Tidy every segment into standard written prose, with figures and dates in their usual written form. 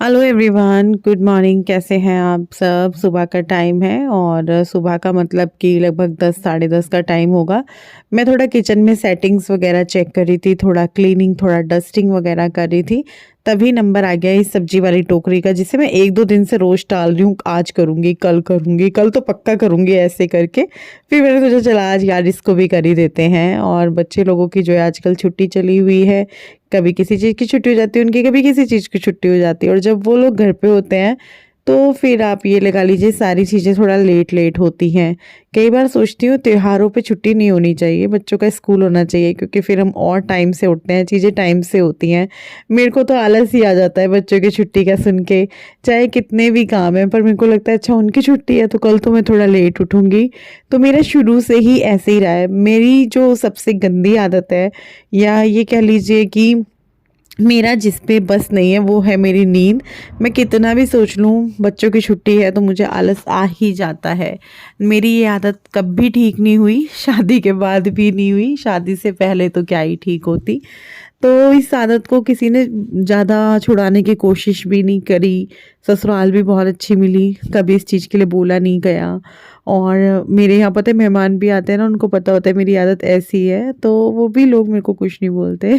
Hello everyone, good morning. कैसे हैं आप सब? सुबह का टाइम है और सुबह का मतलब कि लगभग 10 साढ़े 10 का टाइम होगा। मैं थोड़ा किचन में सेटिंग्स वगैरह चेक कर रही थी, थोड़ा क्लीनिंग, थोड़ा डस्टिंग वगैरह कर रही थी। तभी नंबर आ गया इस सब्जी वाली टोकरी का, जिसे मैं 1-2 दिन से रोज़ टाल रही हूँ। आज करूँगी, कल तो पक्का करूँगी ऐसे करके। फिर मैंने सोचा चला आज यार इसको भी कर ही देते हैं। और बच्चे लोगों की जो है आजकल छुट्टी चली हुई है, कभी किसी चीज़ की छुट्टी हो जाती है उनकी, कभी किसी चीज़ की छुट्टी हो जाती है। और जब वो लोग घर पे होते हैं तो फिर आप ये लगा लीजिए सारी चीज़ें थोड़ा लेट लेट होती हैं। कई बार सोचती हूँ त्योहारों पे छुट्टी नहीं होनी चाहिए, बच्चों का स्कूल होना चाहिए, क्योंकि फिर हम और टाइम से उठते हैं, चीज़ें टाइम से होती हैं। मेरे को तो आलस ही आ जाता है बच्चों की छुट्टी का सुन के, चाहे कितने भी काम हैं। पर मेरे को लगता है अच्छा उनकी छुट्टी है तो कल तो मैं थोड़ा लेट उठूँगी। तो मेरा शुरू से ही ऐसे ही रहा है। मेरी जो सबसे गंदी आदत है, या ये कह लीजिए कि मेरा जिस पे बस नहीं है, वो है मेरी नींद। मैं कितना भी सोच लूँ बच्चों की छुट्टी है तो मुझे आलस आ ही जाता है। मेरी ये आदत कभी ठीक नहीं हुई, शादी के बाद भी नहीं हुई, शादी से पहले तो क्या ही ठीक होती। तो इस आदत को किसी ने ज़्यादा छुड़ाने की कोशिश भी नहीं करी। ससुराल भी बहुत अच्छी मिली, कभी इस चीज़ के लिए बोला नहीं गया। और मेरे यहाँ पता है मेहमान भी आते हैं ना, उनको पता होता है मेरी आदत ऐसी है, तो वो भी लोग मेरे को कुछ नहीं बोलते।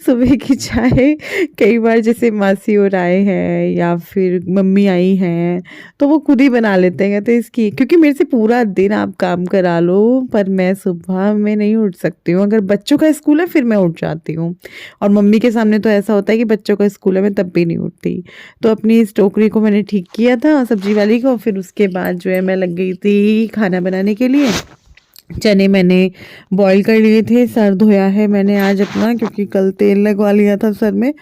सुबह की चाय कई बार जैसे मासी और आए हैं या फिर मम्मी आई हैं तो वो खुद ही बना लेते हैं। कहते हैं इसकी, क्योंकि मेरे से पूरा दिन आप काम करा लो पर मैं सुबह में नहीं उठ सकती हूँ। अगर बच्चों का स्कूल है फिर मैं उठ जाती हूँ, और मम्मी के सामने तो ऐसा होता है कि बच्चों का स्कूल है मैं तब भी नहीं उठती। तो अपनी इस टोकरी को मैंने ठीक किया था सब्जी वाली को, फिर उसके बाद जो है मैं लग गई थी खाना बनाने के लिए। चने मैंने बॉईल कर लिए थे, सर धोया है मैंने आज अपना, क्योंकि कल तेल लगवा लिया था सर में।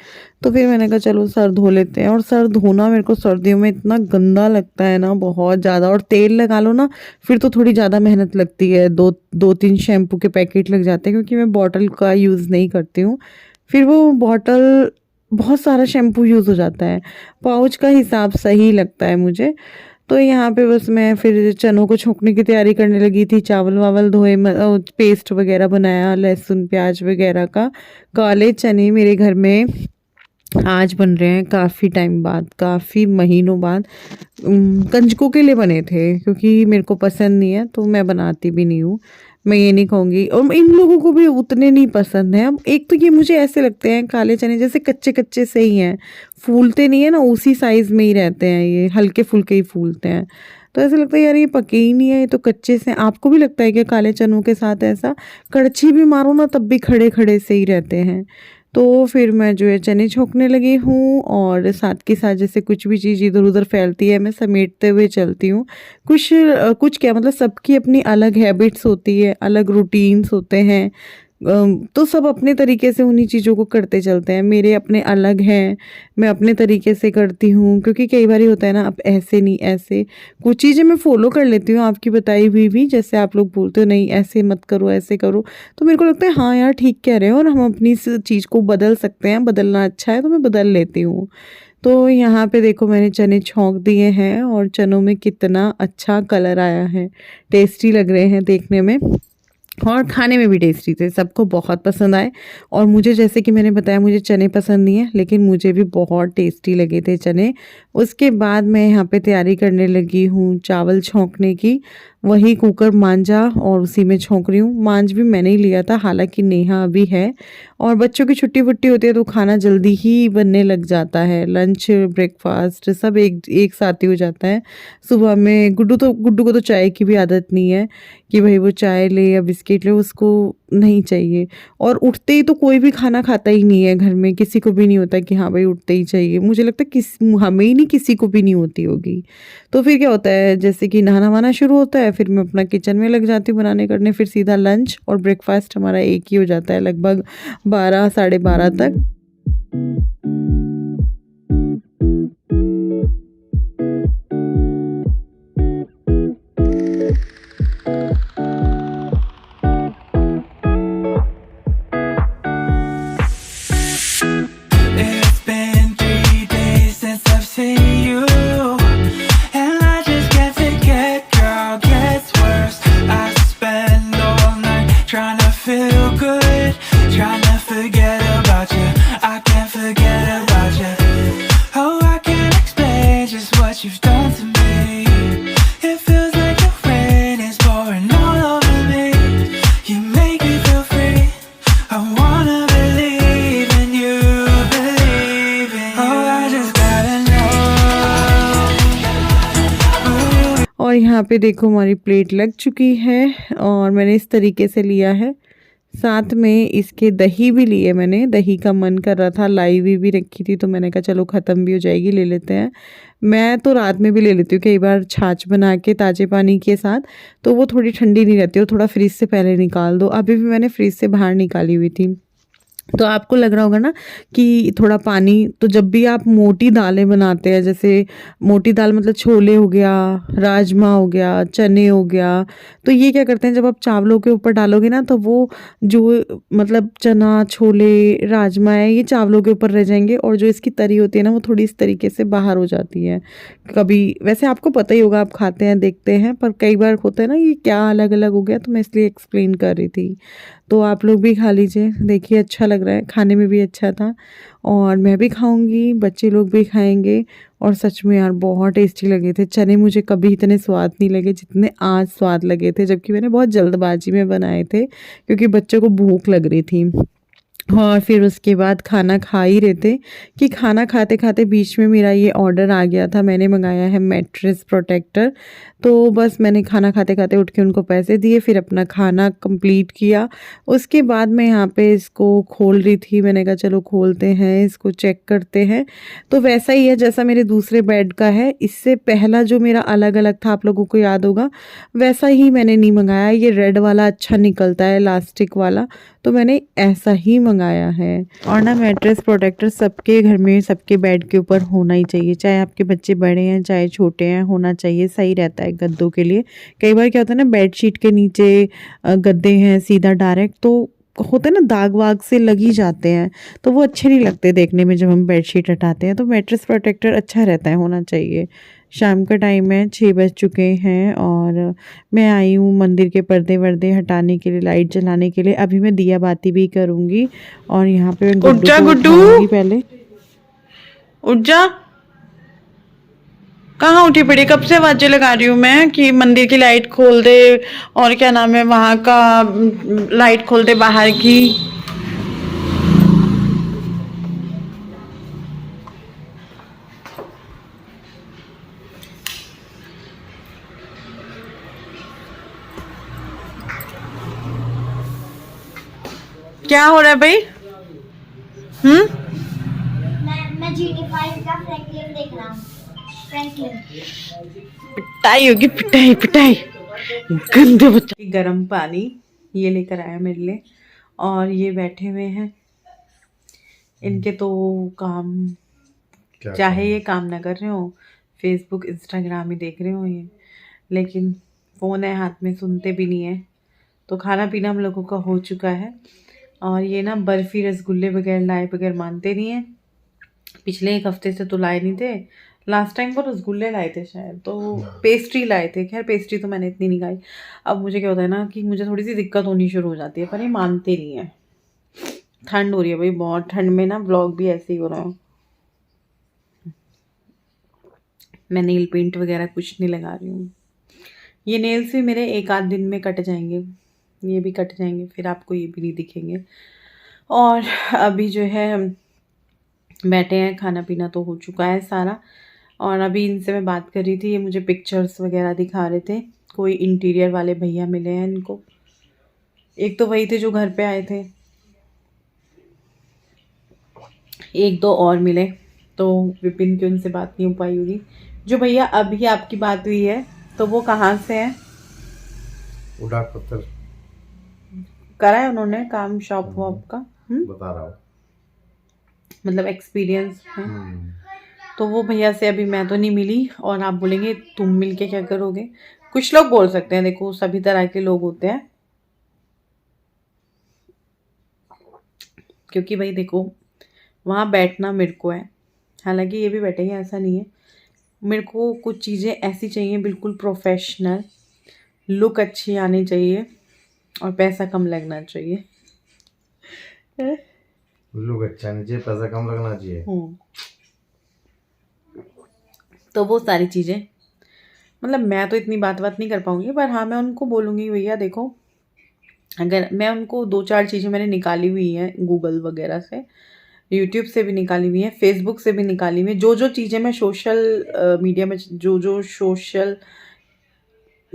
तो फिर मैंने कहा चलो सर धो लेते हैं। और सर धोना मेरे को सर्दियों में इतना गंदा लगता है ना, बहुत ज़्यादा। और तेल लगा लो ना फिर तो थोड़ी ज़्यादा मेहनत लगती है, दो तीन शैम्पू के पैकेट लग जाते हैं, क्योंकि मैं बॉटल का यूज़ नहीं करती हूँ। फिर वो बॉटल बहुत सारा शैम्पू यूज़ हो जाता है, पाउच का हिसाब सही लगता है मुझे। तो यहाँ पे बस मैं फिर चनों को छोंकने की तैयारी करने लगी थी। चावल वावल धोए, पेस्ट वगैरह बनाया लहसुन प्याज वगैरह का। काले चने मेरे घर में आज बन रहे हैं काफ़ी टाइम बाद, काफ़ी महीनों बाद। कंजकों के लिए बने थे, क्योंकि मेरे को पसंद नहीं है तो मैं बनाती भी नहीं हूँ। मैं ये नहीं कहूँगी, और इन लोगों को भी उतने नहीं पसंद हैं। अब एक तो ये मुझे ऐसे लगते हैं काले चने जैसे कच्चे कच्चे से ही हैं, फूलते नहीं है ना, उसी साइज़ में ही रहते हैं, ये हल्के फुल्के ही फूलते हैं। तो ऐसा लगता है यार ये पके ही नहीं है, ये तो कच्चे से। आपको भी लगता है कि काले चनों के साथ ऐसा कड़छी भी मारो ना तब भी खड़े खड़े से ही रहते हैं। तो फिर मैं जो है चने छोंकने लगी हूँ, और साथ के साथ जैसे कुछ भी चीज़ इधर-उधर फैलती है मैं समेटते हुए चलती हूँ। कुछ क्या मतलब सबकी अपनी अलग हैबिट्स होती है, अलग रूटीन्स होते हैं। तो सब अपने तरीके से उन्हीं चीज़ों को करते चलते हैं। मेरे अपने अलग हैं, मैं अपने तरीके से करती हूँ, क्योंकि कई बारी होता है ना अब ऐसे नहीं ऐसे। कुछ चीज़ें मैं फ़ॉलो कर लेती हूँ आपकी बताई हुई भी, जैसे आप लोग बोलते हो नहीं ऐसे मत करो ऐसे करो, तो मेरे को लगता है हाँ यार ठीक कह रहे हो, और हम अपनी इस चीज़ को बदल सकते हैं, बदलना अच्छा है तो मैं बदल लेती हूँ। तो यहाँ पे देखो मैंने चने छोंक दिए हैं, और चनों में कितना अच्छा कलर आया है, टेस्टी लग रहे हैं देखने में, और खाने में भी टेस्टी थे, सबको बहुत पसंद आए। और मुझे जैसे कि मैंने बताया मुझे चने पसंद नहीं है, लेकिन मुझे भी बहुत टेस्टी लगे थे चने। उसके बाद मैं यहाँ पे तैयारी करने लगी हूँ चावल छोंकने की। वही कुकर मांजा और उसी में छोंक रही हूँ। मांज भी मैंने ही लिया था, हालांकि नेहा अभी है, और बच्चों की छुट्टी वुट्टी होती है तो खाना जल्दी ही बनने लग जाता है। लंच ब्रेकफास्ट सब एक एक साथ ही हो जाता है। सुबह में गुड्डू को तो चाय की भी आदत नहीं है कि भाई वो चाय ले या बिस्किट ले, उसको नहीं चाहिए। और उठते ही तो कोई भी खाना खाता ही नहीं है घर में, किसी को भी नहीं होता कि हाँ भाई उठते ही चाहिए। मुझे लगता है हमें ही नहीं, किसी को भी नहीं होती होगी। तो फिर क्या होता है, जैसे कि नहाना वाना शुरू होता है, फिर मैं अपना किचन में लग जाती हूँ बनाने करने, फिर सीधा लंच और ब्रेकफास्ट हमारा एक ही हो जाता है लगभग 12 साढ़े 12 तक। It's been 3 days since I've seen you, and I just can't forget, girl, gets worse. I spend all night trying to feel good, trying to forget about you. I can't forget about यहाँ पे देखो हमारी plate लग चुकी है और मैंने इस तरीके से लिया है। साथ में इसके दही भी लिए मैंने, दही का मन कर रहा था, लाई हुई भी रखी थी तो मैंने कहा चलो ख़त्म भी हो जाएगी, ले लेते हैं। मैं तो रात में भी ले लेती हूँ कई बार छाछ बना के ताज़े पानी के साथ, तो वो थोड़ी ठंडी नहीं रहती, वो थोड़ा फ्रिज से पहले निकाल दो। अभी भी मैंने फ्रिज से बाहर निकाली हुई थी। तो आपको लग रहा होगा ना कि थोड़ा पानी, तो जब भी आप मोटी दालें बनाते हैं, जैसे मोटी दाल मतलब छोले हो गया, राजमा हो गया, चने हो गया, तो ये क्या करते हैं जब आप चावलों के ऊपर डालोगे ना तो वो जो मतलब चना, छोले, राजमा है ये चावलों के ऊपर रह जाएंगे और जो इसकी तरी होती है ना वो थोड़ी इस तरीके से बाहर हो जाती है। कभी वैसे आपको पता ही होगा, आप खाते हैं देखते हैं, पर कई बार होता है ना ये क्या अलग अलग हो गया, तो मैं इसलिए एक्सप्लेन कर रही थी। तो आप लोग भी खा लीजिए, देखिए अच्छा लग रहा है, खाने में भी अच्छा था और मैं भी खाऊंगी, बच्चे लोग भी खाएंगे। और सच में यार बहुत टेस्टी लगे थे चने, मुझे कभी इतने स्वाद नहीं लगे जितने आज स्वाद लगे थे, जबकि मैंने बहुत जल्दबाजी में बनाए थे क्योंकि बच्चों को भूख लग रही थी। और फिर उसके बाद खाना खा ही रहे थे कि खाना खाते खाते बीच में मेरा ये ऑर्डर आ गया था, मैंने मंगाया है मैट्रेस प्रोटेक्टर। तो बस मैंने खाना खाते खाते उठ के उनको पैसे दिए, फिर अपना खाना कंप्लीट किया। उसके बाद मैं यहाँ पे इसको खोल रही थी, मैंने कहा चलो खोलते हैं, इसको चेक करते हैं। तो वैसा ही है जैसा मेरे दूसरे बेड का है, इससे पहला जो मेरा अलग अलग था आप लोगों को याद होगा, वैसा ही मैंने नहीं मंगाया। ये रेड वाला अच्छा निकलता है, इलास्टिक वाला, तो मैंने ऐसा ही मंगाया है। और ना मैट्रेस प्रोटेक्टर सबके घर में, सबके बेड के ऊपर होना ही चाहिए, चाहे आपके बच्चे बड़े हैं चाहे छोटे हैं, होना चाहिए, सही रहता है गद्दों के लिए। कई बार क्या होता है ना, बेडशीट के नीचे गद्दे हैं सीधा डायरेक्ट, तो होते हैं ना दाग वाग से लग ही जाते हैं, तो वो अच्छे नहीं लगते देखने में जब हम बेडशीट हटाते हैं। तो मैट्रेस प्रोटेक्टर अच्छा रहता है, होना चाहिए। शाम का टाइम है, 6 बज चुके हैं और मैं आई हूँ मंदिर के पर्दे वर्दे हटाने के लिए, लाइट जलाने के लिए। अभी मैं दिया बाती भी करूँगी और यहाँ पे मैं गुड्डू को उठाऊंगी पहले। उठ जा, कहाँ उठी पड़ी, कब से आवाजें लगा रही हूँ मैं कि मंदिर की लाइट खोल दे और क्या नाम है वहाँ का, लाइट खोल दे बाहर की। क्या हो रहा है भाई? मैं GT5 का फ्रैंकलिन देख रहा हूँ। फ्रैंकलिन पिटाई होगी, पिटाई पिटाई, गंदे बच्चे। गर्म पानी ये लेकर आया मेरे लिए और ये बैठे हुए हैं, इनके तो काम, चाहे ये काम ना कर रहे हो, फेसबुक इंस्टाग्राम ही देख रहे हो ये, लेकिन फ़ोन है हाथ में, सुनते भी नहीं है। तो खाना पीना हम लोगों का हो चुका है और ये ना बर्फ़ी रसगुल्ले वगैरह लाए बगैर मानते नहीं हैं। पिछले 1 हफ्ते से तो लाए नहीं थे, लास्ट टाइम वो रसगुल्ले लाए थे शायद, तो पेस्ट्री लाए थे। खैर पेस्ट्री तो मैंने इतनी नहीं खाई। अब मुझे क्या होता है ना कि मुझे थोड़ी सी दिक्कत होनी शुरू हो जाती है, पर ये मानते नहीं है। ठंड हो रही है भाई बहुत, ठंड में ना व्लॉग भी ऐसे ही हो रहा है। मैं नेल पेंट वगैरह कुछ नहीं लगा रही हूँ। ये नेल्स भी मेरे 1 आध दिन में कट जाएंगे, ये भी कट जाएंगे, फिर आपको ये भी नहीं दिखेंगे। और अभी जो है बैठे हैं, खाना पीना तो हो चुका है सारा। और अभी इनसे मैं बात कर रही थी, ये मुझे पिक्चर्स वगैरह दिखा रहे थे, कोई इंटीरियर वाले भैया मिले हैं इनको। एक तो वही थे जो घर पे आए थे, 1-2 और मिले, तो विपिन की उनसे बात नहीं हो पाई होगी। जो भैया अभी आपकी बात हुई है तो वो कहाँ से हैं? उड़ा पत्थर करा है उन्होंने काम शॉप वॉप का? बता रहा हूँ। मतलब एक्सपीरियंस है। तो वो भैया से अभी मैं तो नहीं मिली, और आप बोलेंगे तुम मिल के क्या करोगे? कुछ लोग बोल सकते हैं, देखो सभी तरह के लोग होते हैं, क्योंकि भाई देखो वहाँ बैठना मेरे को है, हालांकि ये भी बैठेंगे ऐसा नहीं है। मेरे को कुछ चीज़ें ऐसी चाहिए बिल्कुल प्रोफेशनल, लुक अच्छी आनी चाहिए और पैसा कम लगना चाहिए। लुक अच्छा नहीं चाहिए, पैसा कम लगना चाहिए। तो वो सारी चीज़ें, मतलब मैं तो इतनी बात नहीं कर पाऊँगी, पर हाँ मैं उनको बोलूँगी भैया देखो, अगर मैं उनको 2-4 चीज़ें मैंने निकाली हुई हैं गूगल वगैरह से, यूट्यूब से भी निकाली हुई है, फेसबुक से भी निकाली हुई है, जो जो चीज़ें मैं सोशल मीडिया में, जो जो सोशल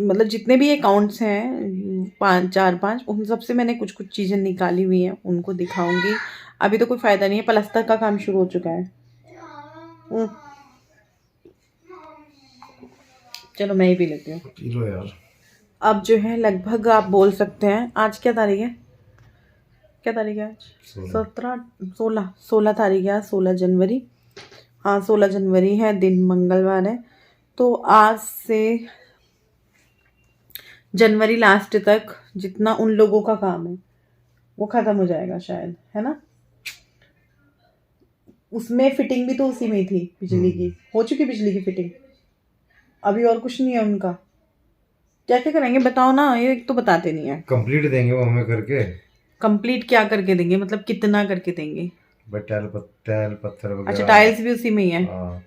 मतलब जितने भी अकाउंट्स हैं 4-5 उन सब से मैंने कुछ कुछ चीज़ें निकाली हुई हैं, उनको दिखाऊंगी। अभी तो कोई फ़ायदा नहीं है, प्लास्टर का काम शुरू हो चुका है। चलो मैं ही पी लेती हूँ। पी लो यार। अब जो है लगभग आप बोल सकते हैं आज क्या तारीख है, क्या तारीख है आज? 16 तारीख है, 16 जनवरी। हाँ 16 जनवरी है, दिन मंगलवार है। तो आज से जनवरी लास्ट तक जितना उन लोगों का काम है वो खत्म हो जाएगा शायद, है ना। उसमें फिटिंग भी तो उसी में ही थी, बिजली की हो चुकी, बिजली की फिटिंग अभी और कुछ नहीं है उनका। क्या क्या करेंगे बताओ ना, ये तो बताते नहीं है। कंप्लीट देंगे वो हमें करके। कंप्लीट क्या करके देंगे, मतलब कितना करके देंगे? बट टाइल पत्थर वगैरह। अच्छा टाइल्स भी उसी में ही है। हाँ,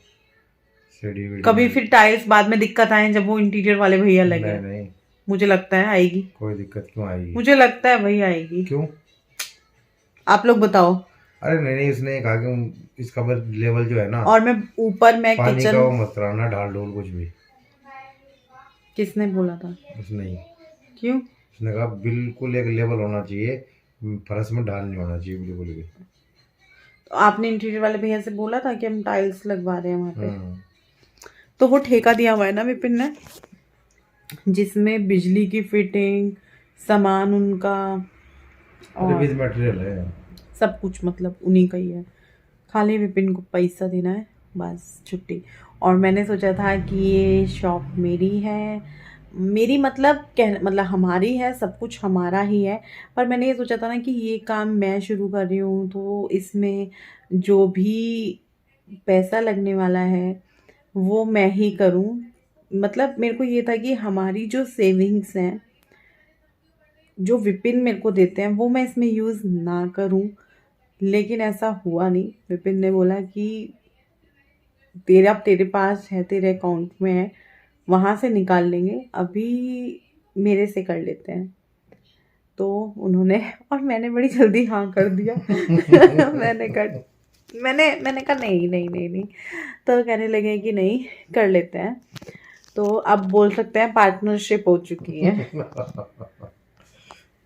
सीढ़ी वीढ़ी कभी फिर टाइल्स बाद में दिक्कत आए जब वो इंटीरियर वाले भैया लगे? नहीं, मुझे लगता है आएगी। कोई दिक्कत क्यों आएगी? मुझे लगता है भाई आएगी। क्यों? आप लोग बताओ। अरे नहीं, उसने कहा कि इसका बस लेवल जो है ना, और मैं ऊपर मैं पानी किचन का वो मत कराना, ढाल ढोल कुछ भी। किसने बोला था? उसने ही। क्यों? उसने कहा बिल्कुल एक लेवल होना चाहिए, फर्श में ढाल नहीं होना चाहिए बिल्कुल भी। तो आपने इंटीरियर वाले भैया से बोला था कि हम टाइल्स लगवा रहे हैं वहाँ पे? हाँ। तो वो ठेका दिया हुआ है ना विपिन ने, जिसमें बिजली की फिटिंग, सामान उनका और विद मटेरियल है सब कुछ, मतलब उन्हीं का ही है। खाली विपिन को पैसा देना है, बस छुट्टी। और मैंने सोचा था कि ये शॉप मेरी है, मेरी मतलब हमारी है, सब कुछ हमारा ही है। पर मैंने ये सोचा था ना कि ये काम मैं शुरू कर रही हूँ तो इसमें जो भी पैसा लगने वाला है वो मैं ही करूँ। मतलब मेरे को ये था कि हमारी जो सेविंग्स हैं, जो विपिन मेरे को देते हैं, वो मैं इसमें यूज़ ना करूँ। लेकिन ऐसा हुआ नहीं। विपिन ने बोला कि तेरे पास है, तेरे अकाउंट में है, वहाँ से निकाल लेंगे, अभी मेरे से कर लेते हैं। तो उन्होंने, और मैंने बड़ी जल्दी हाँ कर दिया। मैंने कहा नहीं। तो कहने लगे कि नहीं कर लेते हैं। तो अब बोल सकते हैं पार्टनरशिप हो चुकी है।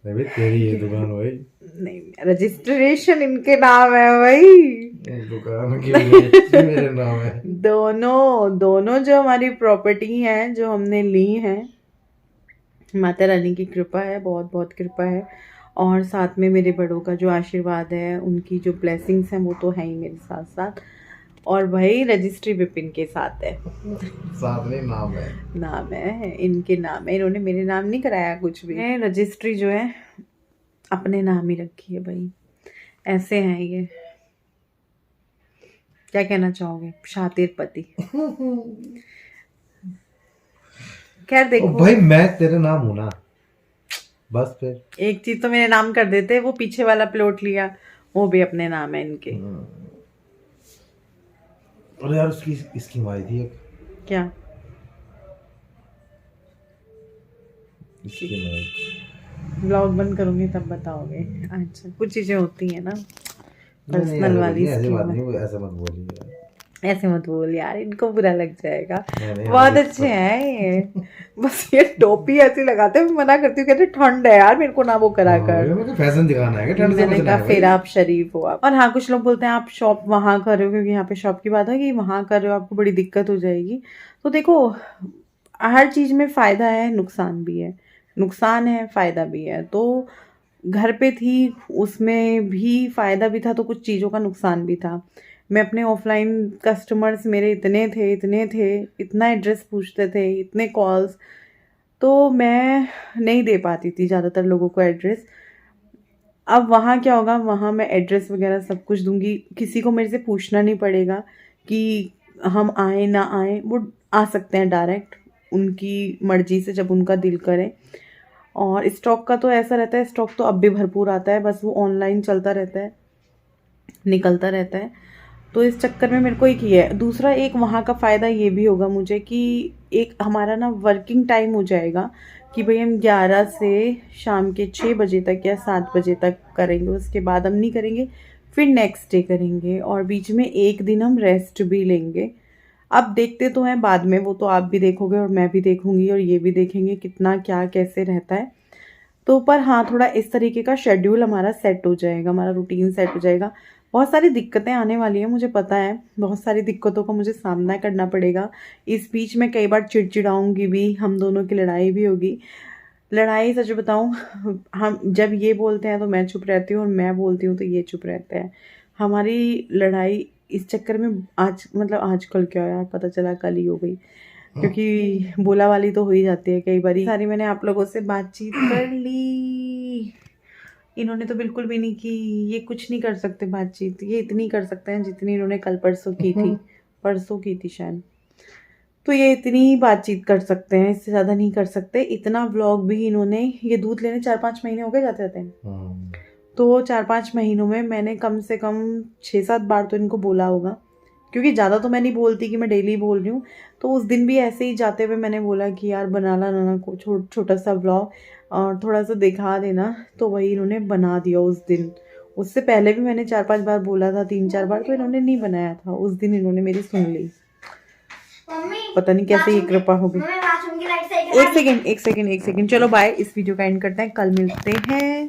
नहीं भाई, तेरी ये दुकान भाई। नहीं, रजिस्ट्रेशन इनके नाम है भाई। दुकान की मेरे नाम है। दोनों जो हमारी प्रॉपर्टी है, जो हमने ली है, माता रानी की कृपा है, बहुत बहुत कृपा है। और साथ में मेरे बड़ों का जो आशीर्वाद है, उनकी जो ब्लेसिंग्स हैं वो तो है ही मेरे साथ साथ। और भाई रजिस्ट्री विपिन के साथ है, साथ में नाम है इनके नाम है। इन्होंने मेरे नाम नहीं कराया कुछ भी, रजिस्ट्री जो है अपने नाम ही रखी है भाई। ऐसे हैं ये। क्या कहना चाहोगे? शातिर पति। खैर देखो भाई, मैं तेरे नाम हूं ना, बस फिर एक चीज तो मेरे नाम कर देते। वो पीछे वाला प्लॉट लिया, वो भी अपने नाम है इनके। अरे यार, उसकी स्कीम आई थी एक। क्या स्कीम आई। ब्लॉग बंद करूंगी तब बताओगे। अच्छा, कुछ चीजें होती है ना पर्सनल वाली। ऐसी बात नहीं, ऐसा मत बोलिए यार। ऐसे मत बोल यार, इनको बुरा लग जाएगा। नहीं, बहुत अच्छे हैं ये। बस ये टोपी ऐसी लगाते हैं, मैं मना करती हूँ, कहते ठंड है यार, मेरे को ना वो करा कर। मुझे फैशन दिखाना है, ठंड से मैंने बचना कहा है फिर आप शरीफ हो आप। और हाँ, कुछ लोग बोलते हैं आप शॉप वहाँ कर रहे हो, क्योंकि यहाँ पे शॉप की बात है कि वहाँ कर रहे हो आपको बड़ी दिक्कत हो जाएगी। तो देखो, हर चीज़ में फ़ायदा है, नुकसान भी है। नुकसान है, फ़ायदा भी है। तो घर पे थी, उसमें भी फ़ायदा भी था, तो कुछ चीज़ों का नुकसान भी था। मैं अपने ऑफलाइन कस्टमर्स मेरे इतने थे, इतना एड्रेस पूछते थे, इतने कॉल्स, तो मैं नहीं दे पाती थी ज़्यादातर लोगों को एड्रेस। अब वहाँ क्या होगा, वहाँ मैं एड्रेस वगैरह सब कुछ दूंगी, किसी को मेरे से पूछना नहीं पड़ेगा कि हम आए ना आए, वो आ सकते हैं डायरेक्ट उनकी मर्जी से जब उनका दिल करे। और स्टॉक का तो ऐसा रहता है, स्टॉक तो अब भी भरपूर आता है, बस वो ऑनलाइन चलता रहता है, निकलता रहता है। तो इस चक्कर में मेरे को एक ये है। दूसरा, एक वहाँ का फ़ायदा ये भी होगा मुझे कि एक हमारा ना वर्किंग टाइम हो जाएगा कि भाई हम 11 से शाम के 6 बजे तक या 7 बजे तक करेंगे, उसके बाद हम नहीं करेंगे, फिर नेक्स्ट डे करेंगे, और बीच में एक दिन हम रेस्ट भी लेंगे। अब देखते तो हैं बाद में, वो तो आप भी देखोगे और मैं भी देखूंगी और ये भी देखेंगे कितना क्या कैसे रहता है। तो पर हाँ, थोड़ा इस तरीके का शेड्यूल हमारा सेट हो जाएगा, हमारा रूटीन सेट हो जाएगा। बहुत सारी दिक्कतें आने वाली हैं, मुझे पता है, बहुत सारी दिक्कतों का मुझे सामना करना पड़ेगा। इस बीच में कई बार चिड़चिड़ाऊंगी भी, हम दोनों की लड़ाई भी होगी। लड़ाई सच बताऊं, हम जब ये बोलते हैं तो मैं चुप रहती हूँ और मैं बोलती हूँ तो ये चुप रहते हैं। हमारी लड़ाई इस चक्कर में आज मतलब आजकल क्या यार, पता चला कल ही हो गई, क्योंकि बोला वाली तो हो ही जाती है कई बारी। सारी मैंने आप लोगों से बातचीत कर ली, इन्होंने तो बिल्कुल भी नहीं की। ये कुछ नहीं कर सकते बातचीत, ये इतनी कर सकते हैं जितनी इन्होंने कल परसों की थी, परसों की थी शायद। तो ये इतनी बातचीत कर सकते हैं, इससे ज़्यादा नहीं कर सकते। इतना व्लॉग भी इन्होंने, ये दूध लेने 4-5 महीने हो गए जाते जाते हैं, तो 4-5 महीनों में मैंने कम से कम 6-7 बार तो इनको बोला होगा, क्योंकि ज़्यादा तो मैं नहीं बोलती कि मैं डेली बोल रही हूँ। तो उस दिन भी ऐसे ही जाते हुए मैंने बोला कि यार बना ला नाना को छोटा सा व्लॉग और थोड़ा सा दिखा देना, तो वही इन्होंने बना दिया उस दिन। उससे पहले भी मैंने 4-5 बार बोला था, 3-4 बार, तो इन्होंने नहीं बनाया था। उस दिन इन्होंने मेरी सुन ली, मम्मी पता नहीं कैसे ये कृपा हो गई। मम्मी बाथरूम की लाइट सही करा दी। एक सेकेंड चलो बाय, इस वीडियो का एंड करते हैं, कल मिलते हैं।